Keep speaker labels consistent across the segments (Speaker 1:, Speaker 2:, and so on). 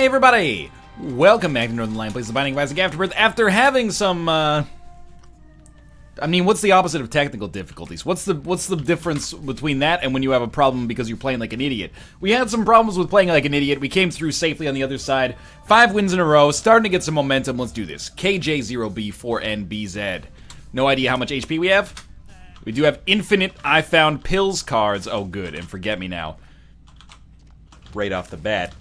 Speaker 1: Hey everybody! Welcome back to Northern Lion Plays the Binding of Isaac Afterbirth. After having some, I mean, what's the opposite of technical difficulties? What's the difference between that and when you have a problem because you're playing like an idiot? We had some problems with playing like an idiot. We came through safely on the other side. 5 wins in a row, starting to get some momentum. Let's do this. KJ0B4NBZ. No idea how much HP we have. We do have infinite I found pills cards. Oh, good. And forget me now. Right off the bat.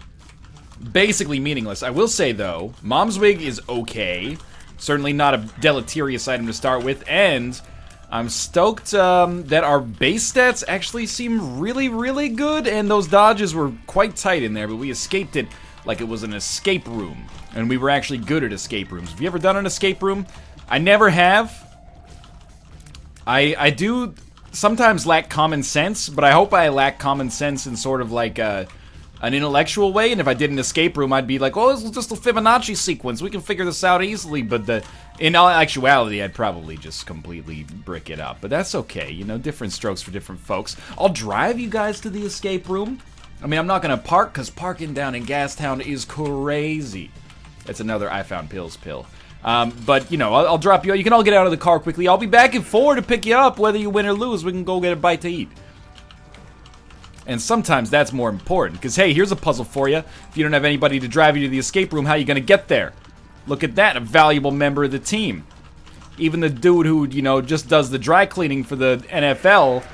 Speaker 1: Basically meaningless. I will say, though, Mom's Wig is okay. Certainly not a deleterious item to start with. And I'm stoked that our base stats actually seem really, really good. And those dodges were quite tight in there, but we escaped it like it was an escape room. And we were actually good at escape rooms. Have you ever done an escape room? I never have. I do sometimes lack common sense, but I hope I lack common sense in sort of like an intellectual way, and if I did an escape room, I'd be like, oh, this is just a Fibonacci sequence, we can figure this out easily, but in all actuality, I'd probably just completely brick it up, but that's okay, you know, different strokes for different folks. I'll drive you guys to the escape room. I mean, I'm not gonna park, because parking down in Gastown is crazy. That's another I found pills pill. But, you know, I'll drop you, you can all get out of the car quickly, I'll be back at 4 to pick you up, whether you win or lose, we can go get a bite to eat. And sometimes that's more important, because hey, here's a puzzle for you. If you don't have anybody to drive you to the escape room, how are you gonna get there? Look at that, a valuable member of the team. Even the dude who, you know, just does the dry cleaning for the NFL,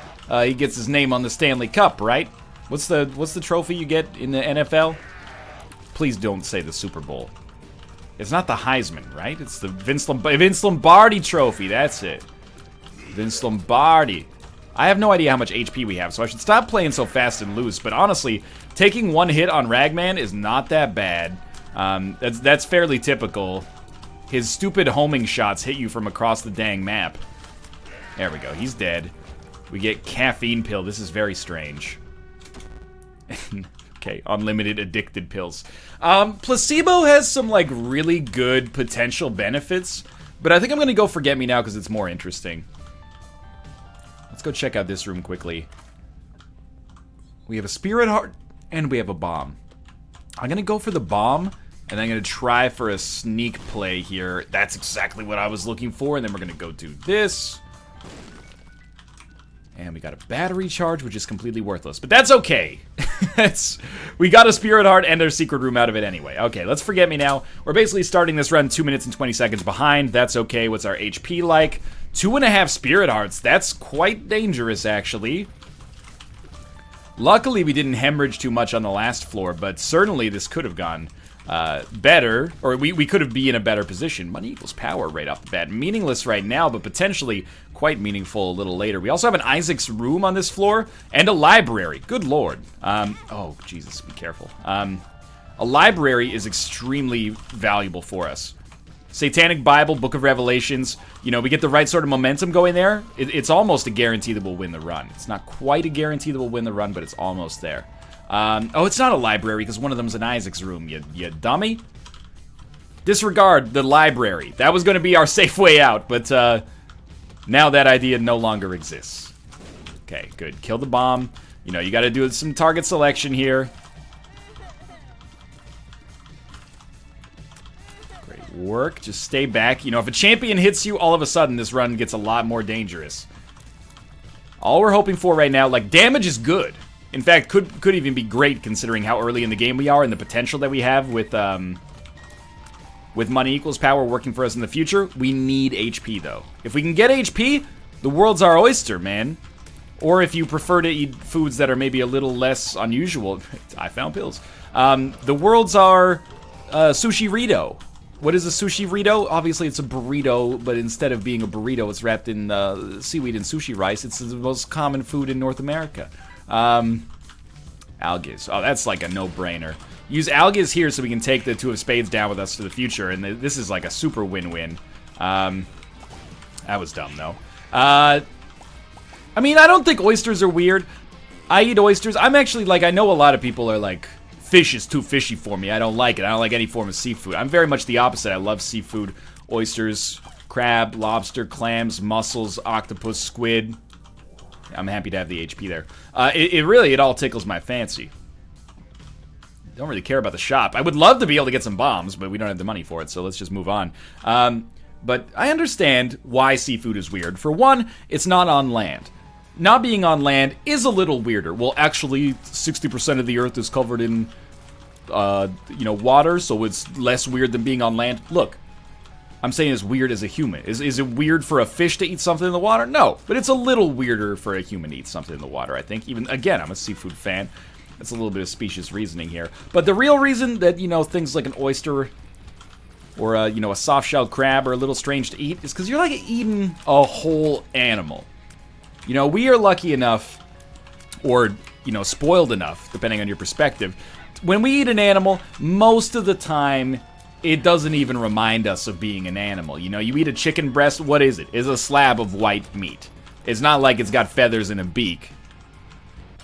Speaker 1: he gets his name on the Stanley Cup, right? What's the trophy you get in the NFL? Please don't say the Super Bowl. It's not the Heisman, right? It's the Vince Lombardi trophy, that's it. Vince Lombardi. I have no idea how much HP we have, so I should stop playing so fast and loose, but honestly, taking one hit on Ragman is not that bad. That's fairly typical. His stupid homing shots hit you from across the dang map. There we go, he's dead. We get caffeine pill, this is very strange. Okay, unlimited addicted pills. Placebo has some, like, really good potential benefits, but I think I'm gonna go Forget Me Now because it's more interesting. Let's go check out this room quickly. We have a spirit heart, and we have a bomb. I'm gonna go for the bomb, and I'm gonna try for a sneak play here. That's exactly what I was looking for, and then we're gonna go do this. And we got a battery charge, which is completely worthless, but that's okay. We got a spirit heart and our secret room out of it anyway. Okay, let's Forget Me Now. We're basically starting this run 2 minutes and 20 seconds behind. That's okay. What's our HP like? 2.5 spirit hearts. That's quite dangerous, actually. Luckily, we didn't hemorrhage too much on the last floor, but certainly this could have gone better, or we could have been in a better position. Money equals power right off the bat. Meaningless right now, but potentially quite meaningful a little later. We also have an Isaac's room on this floor, and a library. Good lord. Oh, Jesus, be careful. A library is extremely valuable for us. Satanic Bible, Book of Revelations, you know, we get the right sort of momentum going there. It's almost a guarantee that we'll win the run. It's not quite a guarantee that we'll win the run, but it's almost there. Oh, it's not a library, because one of them's in Isaac's room, you dummy. Disregard the library. That was going to be our safe way out, but now that idea no longer exists. Okay, good. Kill the bomb. You know, you got to do some target selection here. Work, just stay back. You know, if a champion hits you, all of a sudden this run gets a lot more dangerous. All we're hoping for right now, like, damage is good. In fact, could even be great considering how early in the game we are and the potential that we have with money equals power working for us in the future. We need HP, though. If we can get HP, the world's our oyster, man. Or if you prefer to eat foods that are maybe a little less unusual, I found pills. The world's our sushi-rito. What is a sushi-rito? Obviously, it's a burrito, but instead of being a burrito, it's wrapped in seaweed and sushi rice. It's the most common food in North America. Algiz. Oh, that's like a no-brainer. Use Algiz here so we can take the 2 of spades down with us to the future, and this is like a super win-win. That was dumb, though. I mean, I don't think oysters are weird. I eat oysters. I'm actually, like, I know a lot of people are like, fish is too fishy for me. I don't like it. I don't like any form of seafood. I'm very much the opposite. I love seafood. Oysters, crab, lobster, clams, mussels, octopus, squid. I'm happy to have the HP there. It really all tickles my fancy. don't really care about the shop. I would love to be able to get some bombs, but we don't have the money for it, so let's just move on. But I understand why seafood is weird. For one, it's not on land. Not being on land is a little weirder. Well, actually, 60% of the Earth is covered in, water, so it's less weird than being on land. Look, I'm saying it's weird as a human. Is it weird for a fish to eat something in the water? No, but it's a little weirder for a human to eat something in the water, I think. Even, again, I'm a seafood fan. That's a little bit of specious reasoning here. But the real reason that, things like an oyster or, a soft-shelled crab are a little strange to eat is because you're, like, eating a whole animal. We are lucky enough, or, spoiled enough, depending on your perspective. When we eat an animal, most of the time, it doesn't even remind us of being an animal. You eat a chicken breast, what is it? It's a slab of white meat. It's not like it's got feathers and a beak.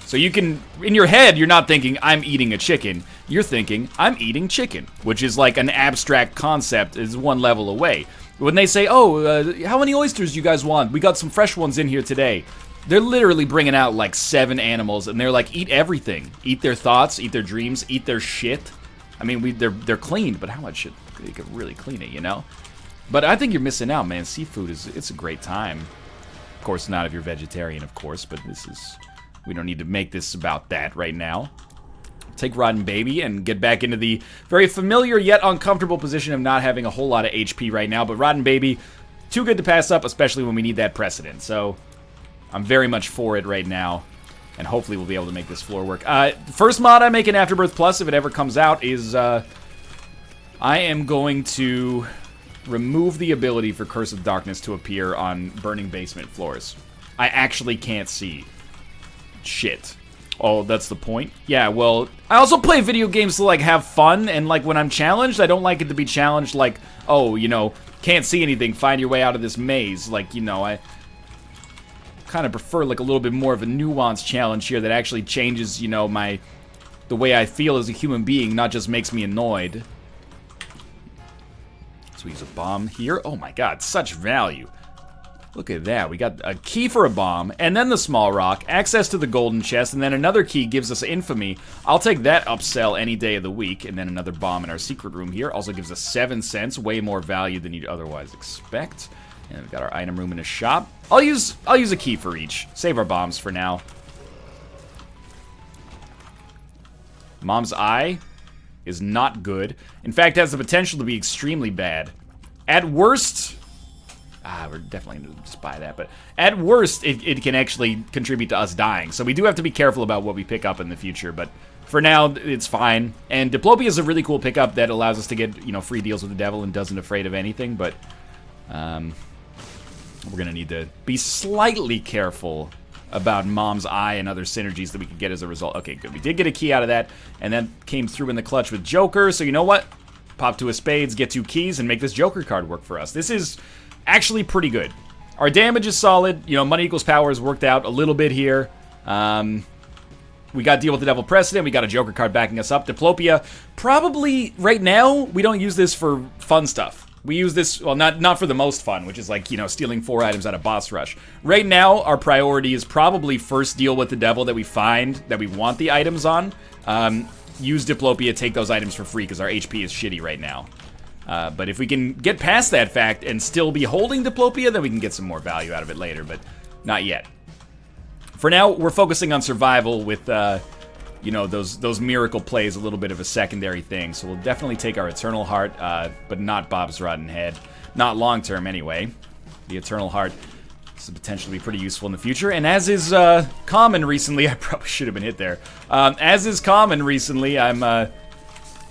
Speaker 1: So you can, in your head, you're not thinking, I'm eating a chicken. You're thinking, I'm eating chicken, which is like an abstract concept, is one level away. When they say, how many oysters you guys want? We got some fresh ones in here today. They're literally bringing out like 7 animals, and they're like, eat everything. Eat their thoughts, eat their dreams, eat their shit. I mean, they're cleaned, but how much should they could really clean it, But I think you're missing out, man. Seafood it's a great time. Of course, not if you're vegetarian, of course, but we don't need to make this about that right now. Take Rotten Baby and get back into the very familiar yet uncomfortable position of not having a whole lot of HP right now. But Rotten Baby, too good to pass up, especially when we need that precedent. So I'm very much for it right now. And hopefully we'll be able to make this floor work. First mod I make in Afterbirth Plus, if it ever comes out, is I am going to remove the ability for Curse of Darkness to appear on burning basement floors. I actually can't see shit. Oh, that's the point? Yeah, well, I also play video games to, like, have fun, and, like, when I'm challenged, I don't like it to be challenged like, oh, can't see anything, find your way out of this maze. Like, I kind of prefer, like, a little bit more of a nuanced challenge here that actually changes, the way I feel as a human being, not just makes me annoyed. So we use a bomb here. Oh my god, such value. Look at that. We got a key for a bomb, and then the small rock, access to the golden chest, and then another key gives us infamy. I'll take that upsell any day of the week, and then another bomb in our secret room here. Also gives us 7 cents, way more value than you'd otherwise expect. And we've got our item room in a shop. I'll use a key for each. Save our bombs for now. Mom's Eye is not good. In fact, has the potential to be extremely bad. At worst... we're definitely going to spy that, but at worst, it can actually contribute to us dying. So we do have to be careful about what we pick up in the future, but for now, it's fine. And Diplopia is a really cool pickup that allows us to get, free deals with the devil and doesn't afraid of anything, but we're going to need to be slightly careful about Mom's Eye and other synergies that we could get as a result. Okay, good. We did get a key out of that, and then came through in the clutch with Joker, so you know what? Pop 2 of spades, get 2 keys, and make this Joker card work for us. This is actually pretty good. Our damage is solid. Money equals power has worked out a little bit here. We got Deal with the Devil Precedent. We got a Joker card backing us up. Diplopia, probably right now, we don't use this for fun stuff. We use this, well, not for the most fun, which is like, stealing 4 items out of Boss Rush. Right now, our priority is probably first deal with the devil that we find that we want the items on. Use Diplopia, take those items for free because our HP is shitty right now. But if we can get past that fact and still be holding Diplopia, then we can get some more value out of it later, but not yet. For now, we're focusing on survival with, those miracle plays, a little bit of a secondary thing. So we'll definitely take our Eternal Heart, but not Bob's Rotten Head. Not long-term, anyway. The Eternal Heart is potentially pretty useful in the future. And as is common recently, I probably should have been hit there. As is common recently, I'm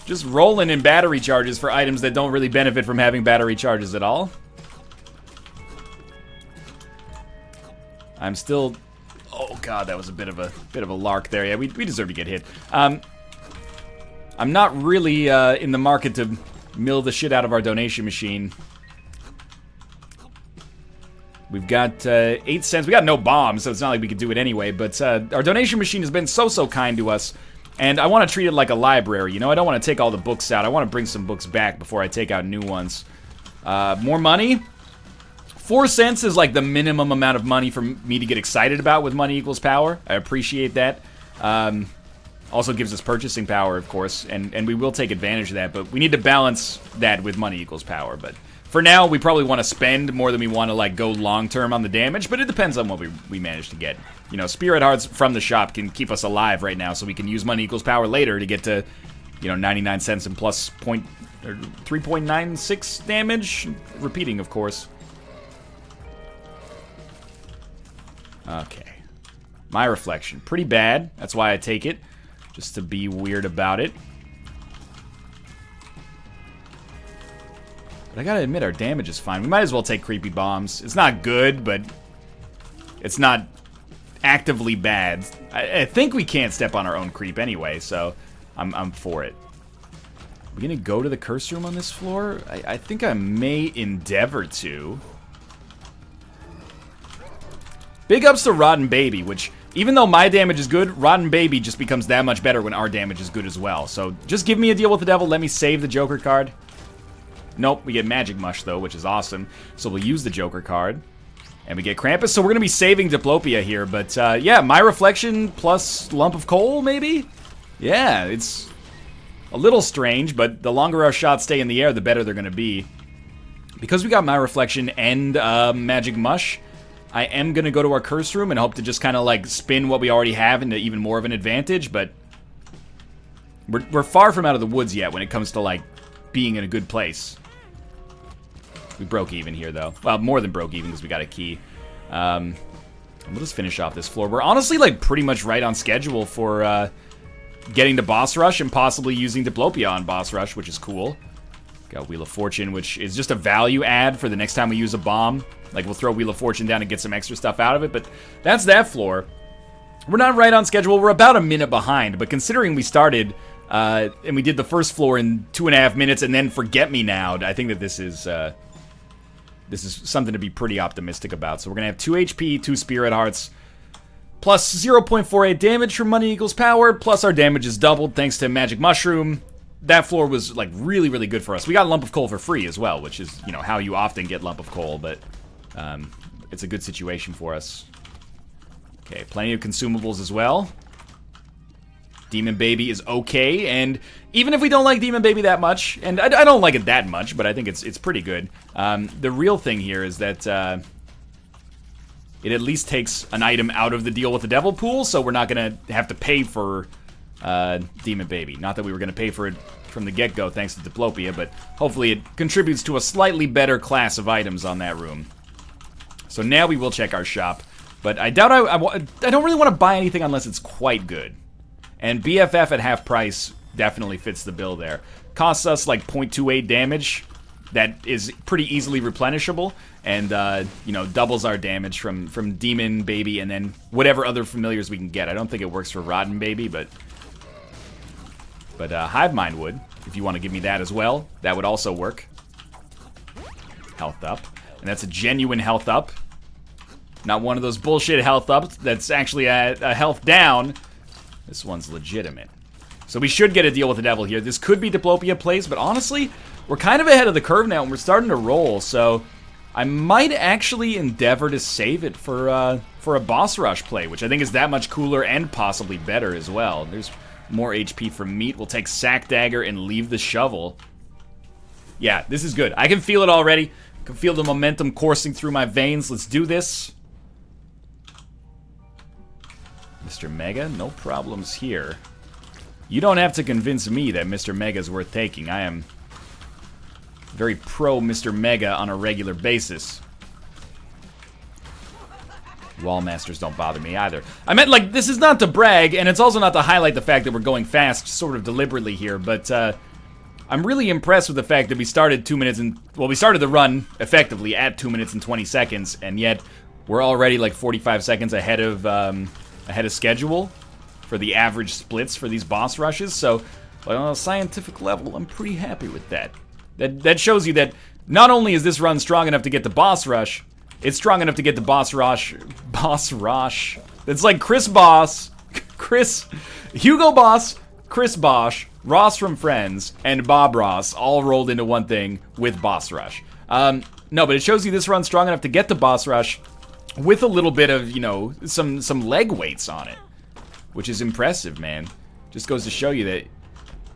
Speaker 1: just rolling in battery charges for items that don't really benefit from having battery charges at all. I'm still... Oh god, that was a bit of a lark there. Yeah, we deserve to get hit. I'm not really in the market to mill the shit out of our donation machine. We've got 8 cents. We got no bombs, so it's not like we could do it anyway. But our donation machine has been so kind to us. And I want to treat it like a library, I don't want to take all the books out. I want to bring some books back before I take out new ones. More money? 4 cents is like the minimum amount of money for me to get excited about with money equals power. I appreciate that. Also gives us purchasing power, of course, and we will take advantage of that, but we need to balance that with money equals power. But for now, we probably want to spend more than we want to, like, go long-term on the damage, but it depends on what we manage to get. You know, Spirit Hearts from the shop can keep us alive right now, so we can use money equals power later to get to, you know, 99 cents and plus 3.96 damage. Repeating, of course. Okay. My reflection. Pretty bad. That's why I take it. Just to be weird about it. But I gotta admit, our damage is fine. We might as well take creepy bombs. It's not good, but it's not actively bad. I think we can't step on our own creep anyway, so I'm for it. Are we gonna go to the curse room on this floor? I think I may endeavor to. Big ups to Rotten Baby, which, even though my damage is good, Rotten Baby just becomes that much better when our damage is good as well. So just give me a deal with the devil. Let me save the Joker card. Nope, we get Magic Mush, though, which is awesome. So we'll use the Joker card. And we get Krampus. So we're going to be saving Diplopia here. But, yeah, My Reflection plus Lump of Coal, maybe? Yeah, it's a little strange, but the longer our shots stay in the air, the better they're going to be. Because we got My Reflection and Magic Mush, I am going to go to our curse room and hope to just kind of, like, spin what we already have into even more of an advantage, but we're far from out of the woods yet when it comes to, like, being in a good place. We broke even here, though. Well, more than broke even because we got a key. We'll just finish off this floor. We're honestly, like, pretty much right on schedule for getting to Boss Rush and possibly using Diplopia on Boss Rush, which is cool. Got Wheel of Fortune, which is just a value add for the next time we use a bomb. Like, we'll throw Wheel of Fortune down and get some extra stuff out of it, but that's that floor. We're not right on schedule. We're about a minute behind, but considering we started and we did the first floor in 2.5 minutes and then Forget Me Now, I think that this is something to be pretty optimistic about. So we're going to have 2 HP, 2 Spirit Hearts, plus 0.48 damage from money equals power, plus our damage is doubled thanks to Magic Mushroom. That floor was, like, really, really good for us. We got Lump of Coal for free as well, which is, you know, how you often get Lump of Coal, but it's a good situation for us. Okay, plenty of consumables as well. Demon Baby is okay, and even if we don't like Demon Baby that much, and I don't like it that much, but I think it's pretty good, the real thing here is that it at least takes an item out of the Deal with the Devil pool, so we're not going to have to pay for Demon Baby. Not that we were going to pay for it from the get-go thanks to Diplopia, but hopefully it contributes to a slightly better class of items on that room. So now we will check our shop, but I doubt I don't really want to buy anything unless it's quite good. And BFF at half price definitely fits the bill there. Costs us like 0.28 damage. That is pretty easily replenishable, and you know, doubles our damage from Demon Baby and then whatever other familiars we can get. I don't think it works for Rotten Baby, but Hive Mind would. If you want to give me that as well, that would also work. Health up, and that's a genuine health up. Not one of those bullshit health ups that's actually a health down. This one's legitimate. So we should get a Deal with the Devil here. This could be Diplopia plays, but honestly, we're kind of ahead of the curve now, and we're starting to roll, so I might actually endeavor to save it for a Boss Rush play, which I think is that much cooler and possibly better as well. There's more HP from Meat. We'll take Sack Dagger and leave the Shovel. Yeah, this is good. I can feel it already. I can feel the momentum coursing through my veins. Let's do this. Mr. Mega, no problems here. You don't have to convince me that Mr. Mega is worth taking. I am very pro Mr. Mega on a regular basis. Wall Masters don't bother me either. I meant, like, this is not to brag, and it's also not to highlight the fact that we're going fast sort of deliberately here, but I'm really impressed with the fact that we started 2 minutes and... Well, we started the run effectively at 2 minutes and 20 seconds, and yet we're already like 45 seconds ahead of schedule for the average splits for these boss rushes, so on a scientific level, I'm pretty happy with that. That shows you that not only is this run strong enough to get the boss rush, it's strong enough to get the boss rush. It's like Chris Boss, Hugo Boss, Chris Bosch, Ross from Friends, and Bob Ross all rolled into one thing with boss rush. No, but it shows you this run's strong enough to get the boss rush with a little bit of, you know, some leg weights on it, which is impressive, man. Just goes to show you that,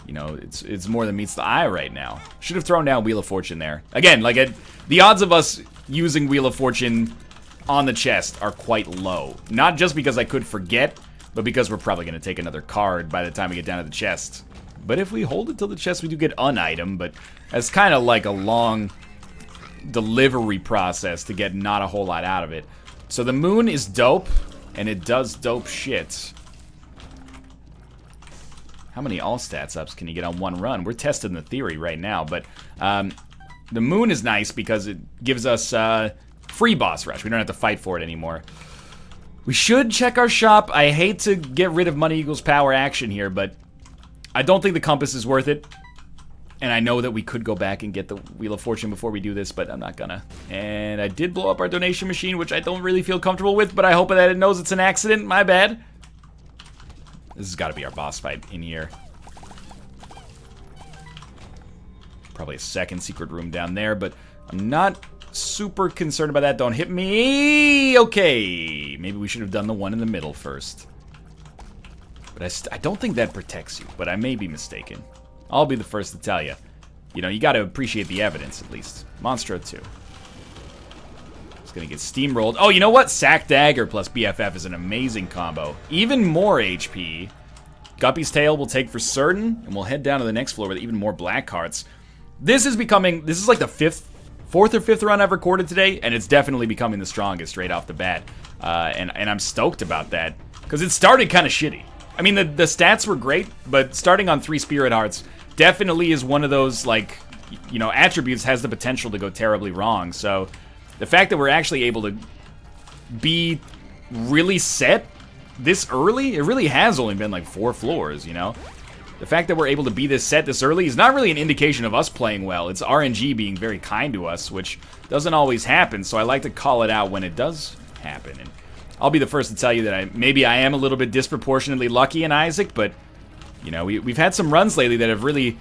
Speaker 1: you know, it's more than meets the eye right now. Should have thrown down Wheel of Fortune there. Again, like, the odds of us using Wheel of Fortune on the chest are quite low. Not just because I could forget, but because we're probably going to take another card by the time we get down to the chest. But if we hold it till the chest, we do get an item, but that's kind of like a long delivery process to get not a whole lot out of it. So the moon is dope, and it does dope shit. How many all stats ups can you get on one run? We're testing the theory right now, but the moon is nice because it gives us free boss rush. We don't have to fight for it anymore. We should check our shop. I hate to get rid of money equals power action here, but I don't think the compass is worth it. And I know that we could go back and get the Wheel of Fortune before we do this, but I'm not gonna. And I did blow up our donation machine, which I don't really feel comfortable with, but I hope that it knows it's an accident. My bad. This has got to be our boss fight in here. Probably a second secret room down there, but I'm not super concerned about that. Don't hit me. Okay. Maybe we should have done the one in the middle first. But I don't think that protects you, but I may be mistaken. I'll be the first to tell you. You know, you got to appreciate the evidence, at least. Monstro 2. It's going to get steamrolled. Oh, you know what? Sack Dagger plus BFF is an amazing combo. Even more HP. Guppy's Tail will take for certain, and we'll head down to the next floor with even more black cards. This is like the fourth or fifth run I've recorded today, and it's definitely becoming the strongest right off the bat. And I'm stoked about that, because it started kind of shitty. I mean, the stats were great, but starting on 3 Spirit Hearts definitely is one of those, like, you know, attributes has the potential to go terribly wrong. So the fact that we're actually able to be really set this early, it really has only been like 4 floors, you know? The fact that we're able to be this set this early is not really an indication of us playing well. It's RNG being very kind to us, which doesn't always happen, so I like to call it out when it does happen. And I'll be the first to tell you that maybe I am a little bit disproportionately lucky in Isaac, but, you know, we've had some runs lately that have really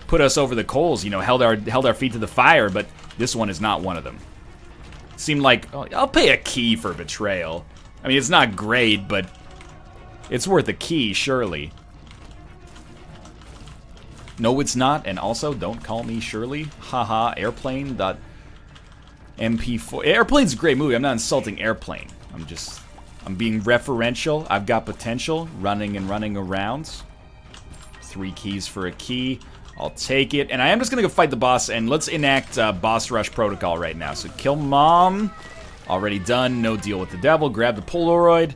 Speaker 1: put us over the coals, you know, held our feet to the fire, but this one is not one of them. It seemed like, oh, I'll pay a key for Betrayal. I mean, it's not great, but it's worth a key, surely. No, it's not, and also, don't call me Shirley. Haha, Airplane.mp4. Airplane's a great movie. I'm not insulting Airplane. I'm being referential. I've got potential. Running and running around. 3 keys for a key. I'll take it. And I am just going to go fight the boss, and let's enact boss rush protocol right now. So kill Mom. Already done. No deal with the devil. Grab the Polaroid.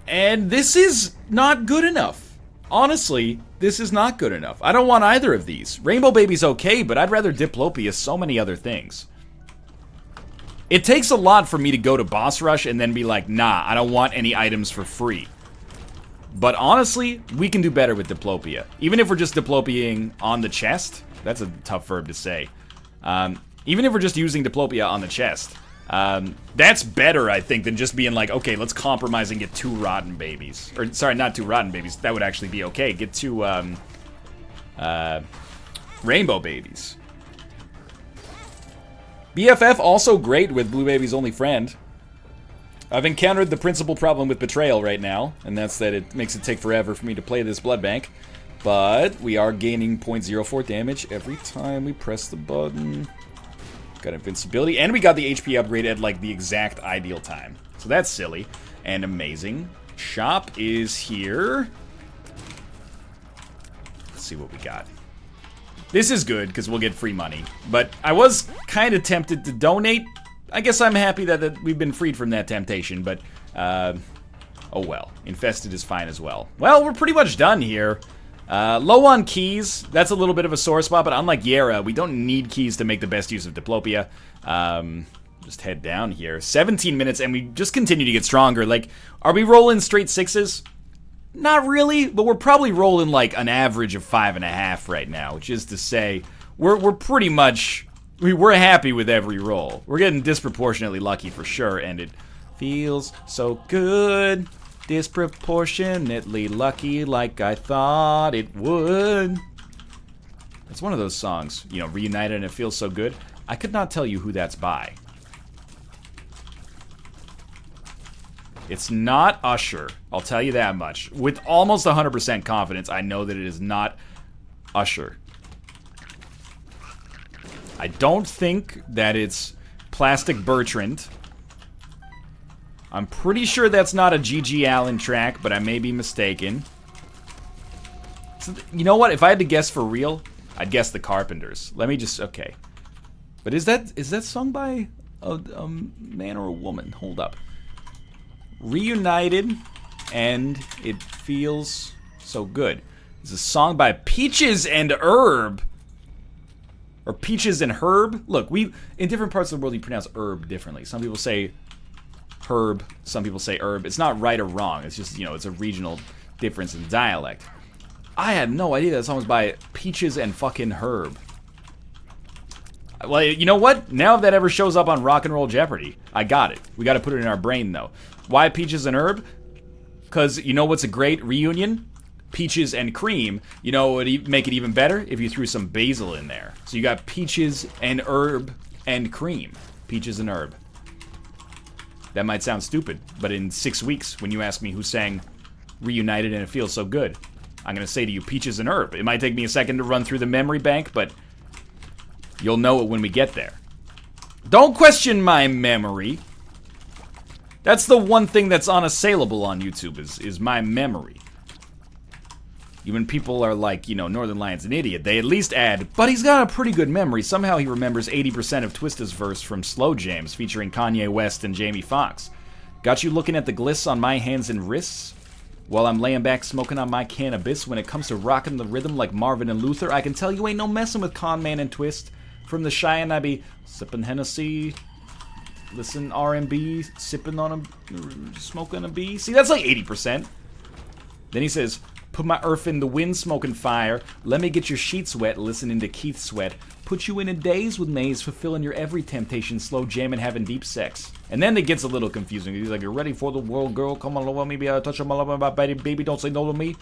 Speaker 1: And this is not good enough. Honestly, this is not good enough. I don't want either of these. Rainbow Baby's okay, but I'd rather Diplopia so many other things. It takes a lot for me to go to boss rush and then be like, nah, I don't want any items for free. But honestly, we can do better with Diplopia. Even if we're just Diplopiaing on the chest. That's a tough verb to say. Even if we're just using Diplopia on the chest. That's better, I think, than just being like, okay, let's compromise and get 2 rotten babies. Or, sorry, not 2 rotten babies. That would actually be okay. Get 2, rainbow babies. BFF also great with Blue Baby's only friend. I've encountered the principal problem with Betrayal right now, and that's that it makes it take forever for me to play this blood bank. But we are gaining 0.04 damage every time we press the button. Got invincibility, and we got the HP upgrade at, like, the exact ideal time. So that's silly and amazing. Shop is here. Let's see what we got. This is good, because we'll get free money. But I was kind of tempted to donate. I guess I'm happy that we've been freed from that temptation, but, oh well. Infested is fine as well. Well, we're pretty much done here. Low on keys, that's a little bit of a sore spot, but unlike Yera, we don't need keys to make the best use of Diplopia. Just head down here. 17 minutes, and we just continue to get stronger. Like, are we rolling straight 6s? Not really, but we're probably rolling like an average of 5.5 right now, which is to say, we're pretty much, we're happy with every roll. We're getting disproportionately lucky for sure, and it feels so good. Disproportionately lucky like I thought it would. It's one of those songs, you know, Reunited and It Feels So Good. I could not tell you who that's by. It's not Usher. I'll tell you that much. With almost 100% confidence, I know that it is not Usher. I don't think that it's Plastic Bertrand. I'm pretty sure that's not a G.G. Allen track, but I may be mistaken. So, you know what? If I had to guess for real, I'd guess the Carpenters. Let me just... Okay. But is that sung by a man or a woman? Hold up. Reunited, and it feels so good. It's a song by Peaches and Herb. Or Peaches and Herb. Look, in different parts of the world, you pronounce herb differently. Some people say herb, some people say herb. It's not right or wrong. It's just, it's a regional difference in dialect. I had no idea that song was by Peaches and fucking Herb. Well, you know what? Now if that ever shows up on Rock and Roll Jeopardy, I got it. We got to put it in our brain, though. Why Peaches and Herb? Because you know what's a great reunion? Peaches and cream. You know what would make it even better? If you threw some basil in there. So you got peaches and herb and cream. Peaches and herb. That might sound stupid, but in 6 weeks, when you ask me who sang Reunited and It Feels So Good, I'm going to say to you Peaches and Herb. It might take me a second to run through the memory bank, but you'll know it when we get there. Don't question my memory. That's the one thing that's unassailable on YouTube is my memory. Even people are like, Northern Lion's an idiot. They at least add, but he's got a pretty good memory. Somehow he remembers 80% of Twista's verse from Slow Jams featuring Kanye West and Jamie Foxx. Got you looking at the gliss on my hands and wrists? While I'm laying back smoking on my cannabis, when it comes to rocking the rhythm like Marvin and Luther, I can tell you ain't no messing with Con Man and Twist. From the Cheyenne, I be sipping Hennessy, listen R&B, sipping on a, smoking a bee. See, that's like 80%. Then he says, put my earth in the wind, smoking fire. Let me get your sheets wet, listening to Keith sweat. Put you in a daze with maze, fulfilling your every temptation, slow jamming, having deep sex. And then it gets a little confusing. He's like, you're ready for the world, girl? Come on over me, be touch on my love, my baby, don't say no to me.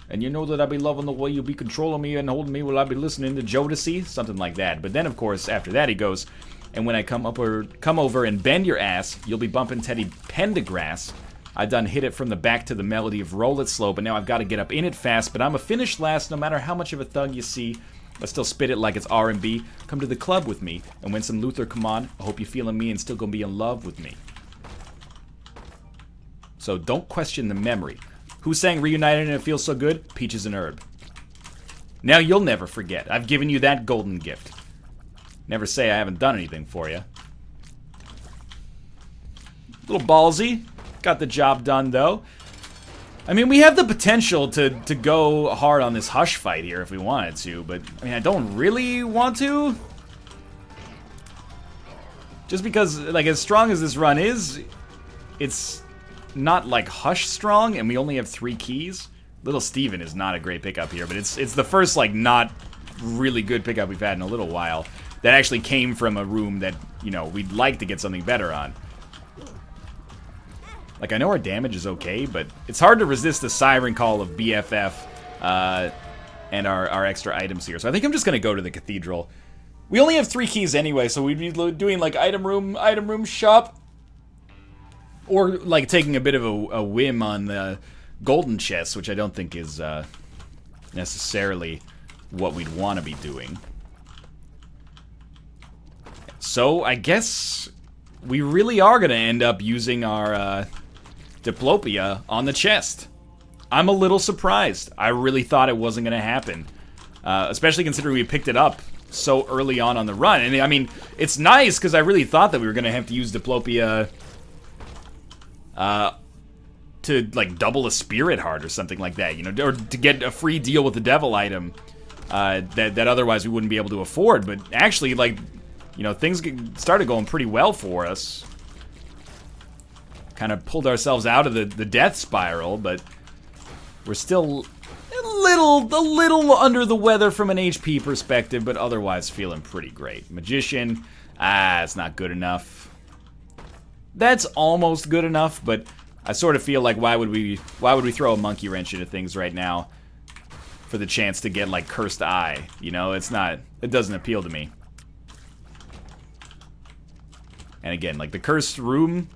Speaker 1: And you know that I be loving the way you be controlling me and holding me while I be listening to Jodeci, something like that. But then, of course, after that, he goes, and when I come over and bend your ass, you'll be bumping Teddy Pendergrass. I done hit it from the back to the melody of Roll It Slow, but now I've got to get up in it fast. But I'm a finish last, no matter how much of a thug you see. I still spit it like it's R&B. Come to the club with me, and when some Luther come on, I hope you feeling me and still gonna be in love with me. So don't question the memory. Who sang Reunited and It Feels So Good? Peaches and Herb. Now you'll never forget. I've given you that golden gift. Never say I haven't done anything for you. Little ballsy. Got the job done, though. I mean, we have the potential to go hard on this Hush fight here if we wanted to, but, I mean, I don't really want to. Just because, like, as strong as this run is, it's not, like, Hush strong, and we only have 3 keys. Little Steven is not a great pickup here, but it's the first, like, not really good pickup we've had in a little while that actually came from a room that, we'd like to get something better on. Like, I know our damage is okay, but it's hard to resist the siren call of BFF and our extra items here. So I think I'm just going to go to the Cathedral. We only have 3 keys anyway, so we'd be doing, like, item room shop. Or, like, taking a bit of a whim on the golden chest, which I don't think is necessarily what we'd want to be doing. So, I guess we really are going to end up using our Diplopia on the chest. I'm a little surprised. I really thought it wasn't going to happen. Especially considering we picked it up so early on the run. And, I mean, it's nice because I really thought that we were going to have to use Diplopia to, like, double a Spirit Heart or something like that, or to get a free deal with the Devil item that otherwise we wouldn't be able to afford. But actually, like, things started going pretty well for us. Kind of pulled ourselves out of the death spiral, but we're still a little under the weather from an HP perspective, but otherwise feeling pretty great. Magician, it's not good enough. That's almost good enough, but I sort of feel like why would we throw a monkey wrench into things right now for the chance to get, like, Cursed Eye? It doesn't appeal to me. And again, like, the Cursed Room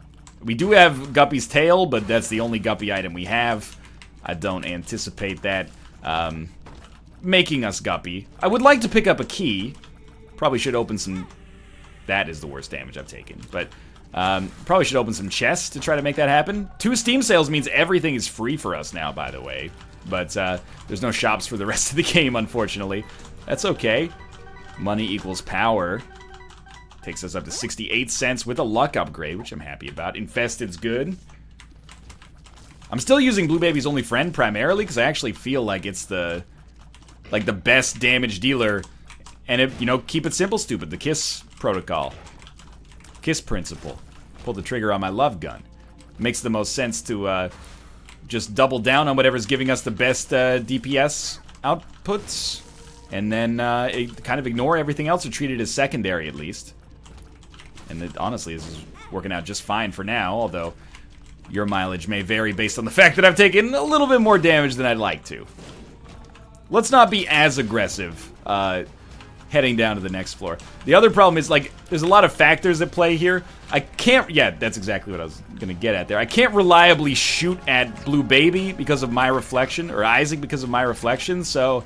Speaker 1: We do have Guppy's tail, but that's the only Guppy item we have. I don't anticipate that making us Guppy. I would like to pick up a key. Probably should open some... That is the worst damage I've taken. But probably should open some chests to try to make that happen. 2 Steam sales means everything is free for us now, by the way. But there's no shops for the rest of the game, unfortunately. That's okay. Money equals power. Takes us up to 68 cents with a luck upgrade, which I'm happy about. Infested's good. I'm still using Blue Baby's Only Friend primarily because I actually feel like it's the best damage dealer. And it, you know, keep it simple, stupid. The KISS protocol. KISS principle. Pull the trigger on my love gun. Makes the most sense to just double down on whatever's giving us the best DPS outputs. And then kind of ignore everything else or treat it as secondary at least. And it, honestly, this is working out just fine for now, although your mileage may vary based on the fact that I've taken a little bit more damage than I'd like to. Let's not be as aggressive heading down to the next floor. The other problem is, like, there's a lot of factors at play here. I can't... Yeah, that's exactly what I was going to get at there. I can't reliably shoot at Blue Baby because of my reflection, or Isaac because of my reflection, so...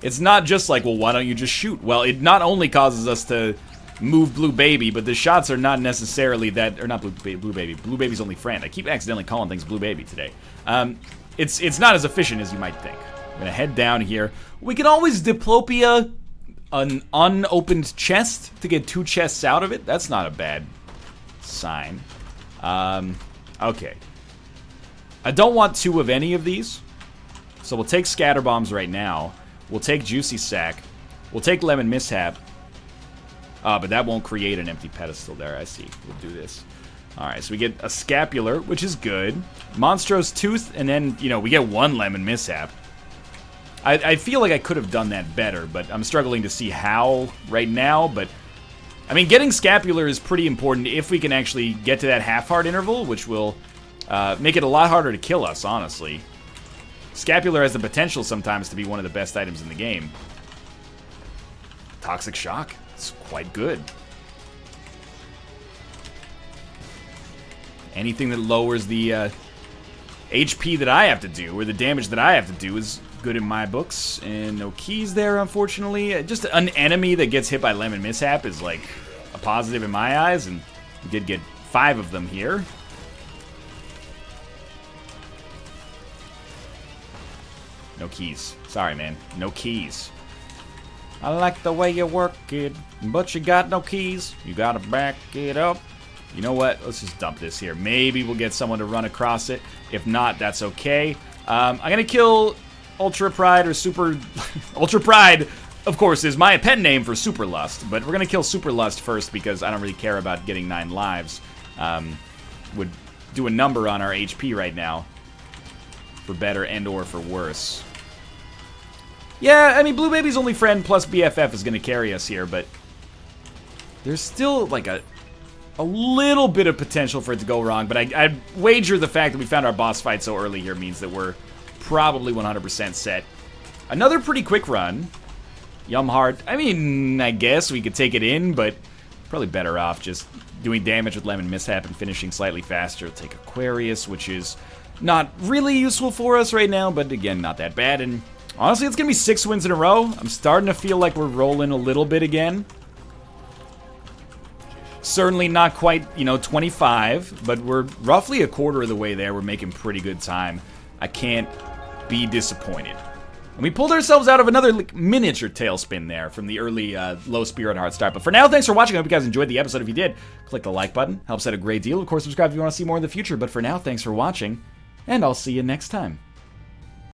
Speaker 1: It's not just like, well, why don't you just shoot? Well, it not only causes us to move Blue Baby, but the shots are not necessarily that... Or not Blue Baby. Blue Baby's Only Friend. I keep accidentally calling things Blue Baby today. It's not as efficient as you might think. I'm gonna head down here. We can always diplopia an unopened chest to get 2 chests out of it. That's not a bad sign. Okay. I don't want 2 of any of these. So we'll take Scatter Bombs right now. We'll take Juicy Sack. We'll take Lemon Mishap. But that won't create an empty pedestal there. I see. We'll do this. Alright, so we get a Scapular, which is good. Monstro's Tooth, and then, you know, we get 1 Lemon Mishap. I feel like I could have done that better, but I'm struggling to see how right now, but... I mean, getting Scapular is pretty important if we can actually get to that half-heart interval, which will make it a lot harder to kill us, honestly. Scapular has the potential sometimes to be one of the best items in the game. Toxic Shock. It's quite good. Anything that lowers the HP that I have to do, or the damage that I have to do, is good in my books. And no keys there, unfortunately. Just an enemy that gets hit by Lemon Mishap is like a positive in my eyes, and we did get 5 of them here. No keys. Sorry, man. No keys. I like the way you work it, but you got no keys. You gotta back it up. You know what? Let's just dump this here. Maybe we'll get someone to run across it. If not, that's okay. I'm gonna kill Ultra Pride or Super... Ultra Pride, of course, is my pen name for Super Lust. But we're gonna kill Super Lust first because I don't really care about getting 9 lives. Would do a number on our HP right now. For better and or for worse. Yeah, I mean, Blue Baby's Only Friend plus BFF is gonna carry us here, but... There's still, like, a little bit of potential for it to go wrong, but I'd wager the fact that we found our boss fight so early here means that we're probably 100% set. Another pretty quick run. Yum Heart. I mean, I guess we could take it in, but probably better off just doing damage with Lemon Mishap and finishing slightly faster. Take Aquarius, which is not really useful for us right now, but again, not that bad. And honestly, it's going to be 6 wins in a row. I'm starting to feel like we're rolling a little bit again. Certainly not quite, you know, 25, but we're roughly a quarter of the way there. We're making pretty good time. I can't be disappointed. And we pulled ourselves out of another like, miniature tailspin there from the early low spirit hard start. But for now, thanks for watching. I hope you guys enjoyed the episode. If you did, click the like button. Helps out a great deal. Of course, subscribe if you want to see more in the future. But for now, thanks for watching, and I'll see you next time.